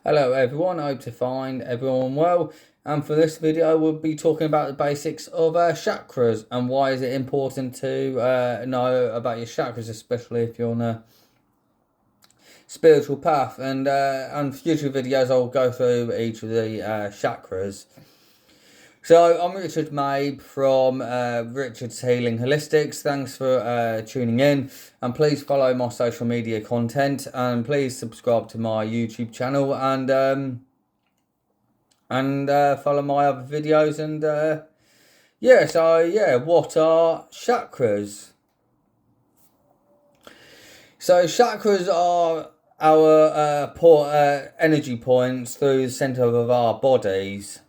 Hello everyone, I hope to find everyone well, and for this video we'll be talking about the basics of chakras and why is it important to know about your chakras, especially if you're on a spiritual path. And future videos I'll go through each of the chakras. So I'm Richard Mabe from Richard's Healing Holistics. Thanks for tuning in, and please follow my social media content, and please subscribe to my YouTube channel, and follow my other videos. And what are chakras? So chakras are our energy points through the center of our bodies.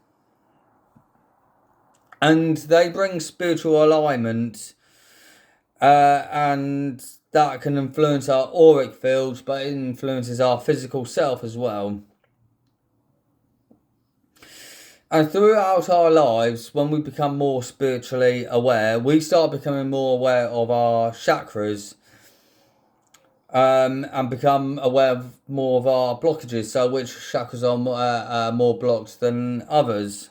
And they bring spiritual alignment, and that can influence our auric fields, but it influences our physical self as well. And throughout our lives, when we become more spiritually aware, we start becoming more aware of our chakras, and become aware of more of our blockages. So which chakras are more blocked than others,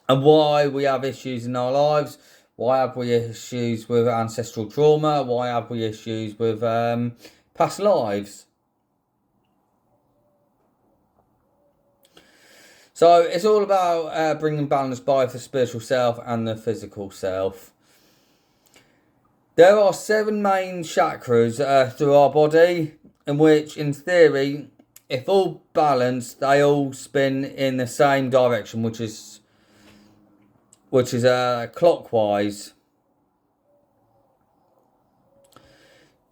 and why we have issues in our lives. Why have we issues with ancestral trauma? Why have we issues with past lives? So it's all about bringing balance both the spiritual self and the physical self. There are 7 main chakras through our body, in which, in theory, if all balanced, they all spin in the same direction, which is clockwise.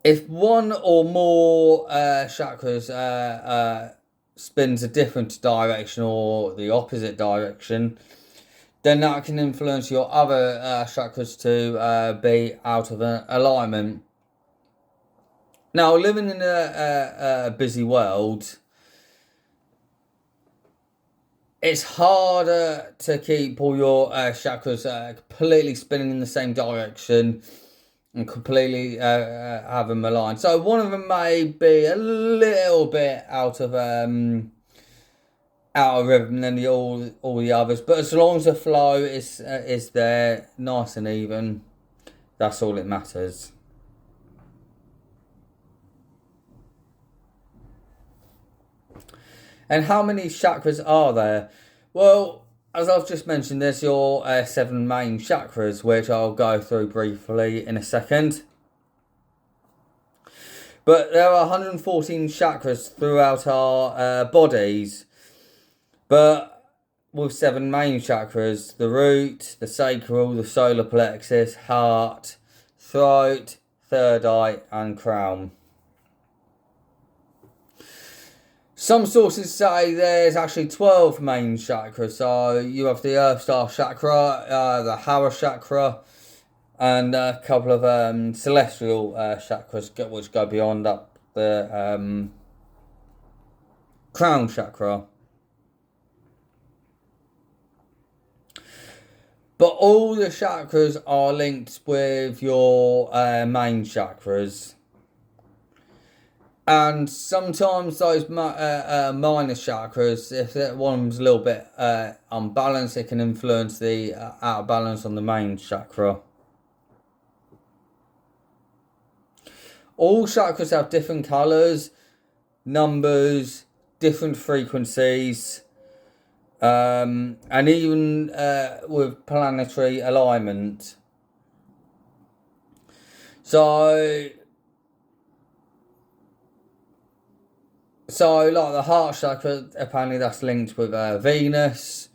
If one or more chakras spins a different direction or the opposite direction, then that can influence your other chakras to be out of alignment. Now, living in a busy world, it's harder to keep all your chakras completely spinning in the same direction and completely have them aligned. So one of them may be a little bit out of rhythm than all the others, but as long as the flow is there, nice and even, that's all that matters. And how many chakras are there? Well, as I've just mentioned, there's your 7 main chakras, which I'll go through briefly in a second. But there are 114 chakras throughout our bodies, but with 7 main chakras: the root, the sacral, the solar plexus, heart, throat, third eye, and crown. Some sources say there's actually 12 main chakras. So you have the Earth Star Chakra, the Hara Chakra, and a couple of celestial chakras which go beyond up the Crown Chakra. But all the chakras are linked with your main chakras. And sometimes those minor chakras, if one of them's a little bit unbalanced, it can influence the out of balance on the main chakra. All chakras have different colours, numbers, different frequencies, and even with planetary alignment. So like the heart chakra, apparently that's linked with Venus.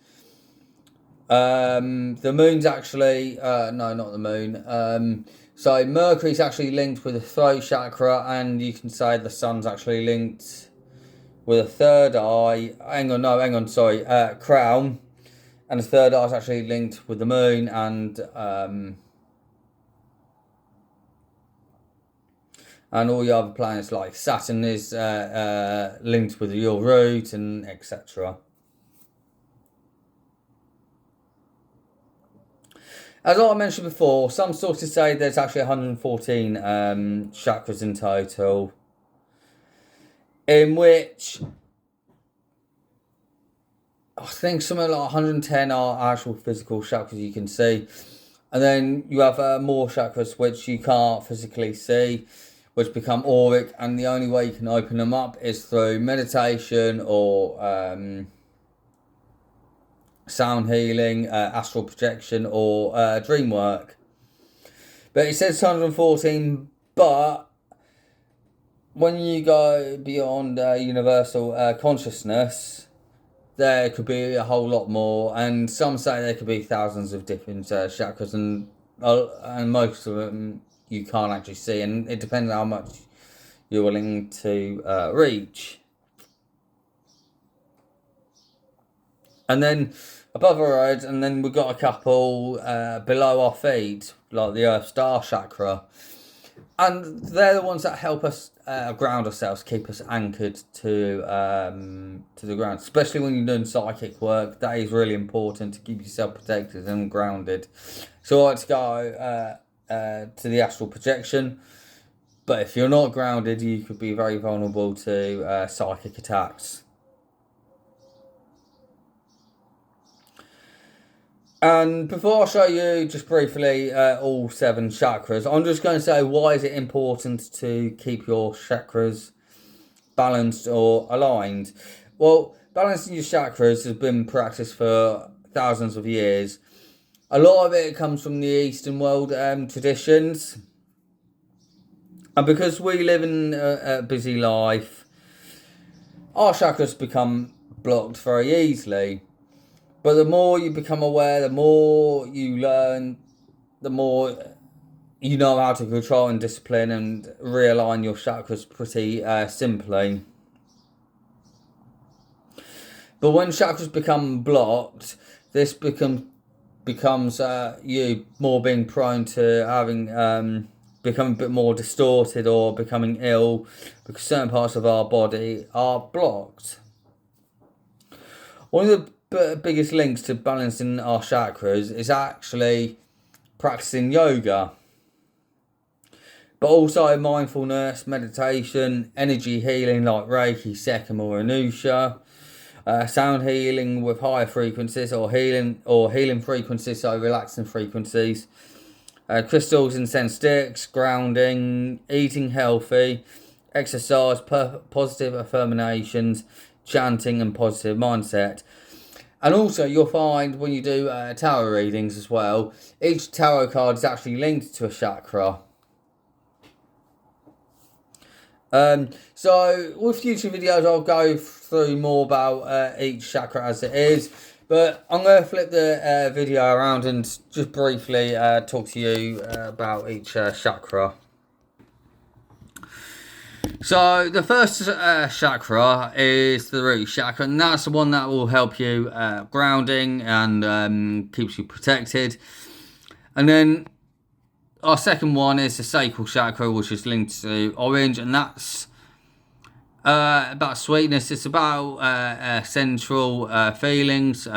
The moon's actually, no, not the moon. So Mercury's actually linked with the throat chakra, and you can say the sun's actually linked with a third eye. Crown. And the third eye is actually linked with the moon, and all the other planets like Saturn is linked with your root, and etc. As I mentioned before, some sources say there's actually 114 chakras in total. in which I think something like 110 are actual physical chakras you can see. And then you have more chakras which you can't physically see, which become auric, and the only way you can open them up is through meditation or sound healing, astral projection, or dream work. But it says 114, but when you go beyond universal consciousness, there could be a whole lot more, and some say there could be thousands of different chakras, and most of them you can't actually see, and it depends on how much you're willing to reach. And then above our heads, and then we've got a couple below our feet, like the Earth Star chakra. And they're the ones that help us ground ourselves, keep us anchored to the ground. Especially when you're doing psychic work, that is really important to keep yourself protected and grounded. So I like to go to the astral projection. But if you're not grounded, you could be very vulnerable to psychic attacks. And before I show you just briefly all 7 chakras, I'm just going to say, why is it important to keep your chakras balanced or aligned? Well, balancing your chakras has been practiced for thousands of years. A lot of it comes from the Eastern world traditions. And because we live in a busy life, our chakras become blocked very easily. But the more you become aware, the more you learn, the more you know how to control and discipline and realign your chakras pretty simply. But when chakras become blocked, this becomes you more being prone to having becoming a bit more distorted or becoming ill because certain parts of our body are blocked. One of the biggest links to balancing our chakras is actually practicing yoga, but also mindfulness, meditation, energy healing like Reiki, Sekam or Anusha, sound healing with higher frequencies or healing frequencies, so relaxing frequencies, crystals, incense sticks, grounding, eating healthy, exercise, positive affirmations, chanting and positive mindset. And also you'll find when you do tarot readings as well, each tarot card is actually linked to a chakra. So with future videos I'll go through more about each chakra as it is. But I'm going to flip the video around and just briefly talk to you about each chakra. So the first chakra is the root chakra, and that's the one that will help you grounding and keeps you protected. And then our second one is the sacral chakra, which is linked to orange, and that's about sweetness. It's about central feelings,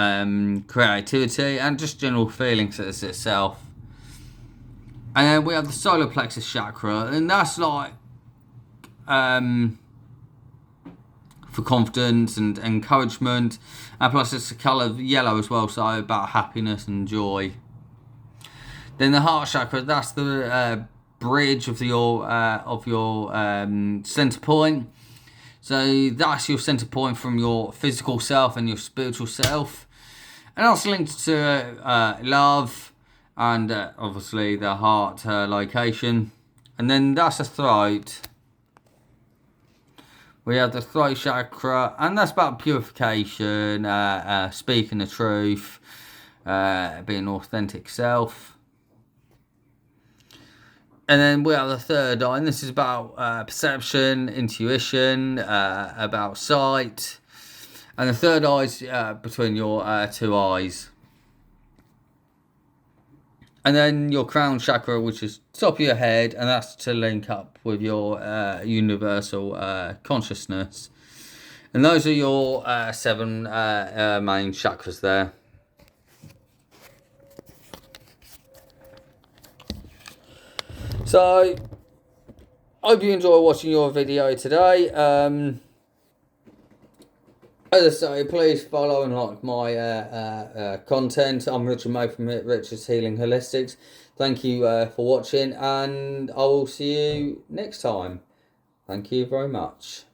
creativity, and just general feelings as itself. And then we have the solar plexus chakra, and that's like for confidence and encouragement, and plus it's the colour of yellow as well, so about happiness and joy. Then the heart chakra, that's the bridge of your centre point. So that's your centre point from your physical self and your spiritual self, and that's linked to love and obviously the heart location. And then that's the throat. We have the throat chakra, and that's about purification, speaking the truth, being authentic self. And then we have the third eye, and this is about perception, intuition, about sight. And the third eye is between your 2 eyes. And then your crown chakra, which is top of your head, and that's to link up with your universal consciousness. And those are your 7 main chakras there. So, I hope you enjoy watching your video today. As I say, please follow and like my content. I'm Richard May from Richard's Healing Holistics. Thank you for watching, and I will see you next time. Thank you very much.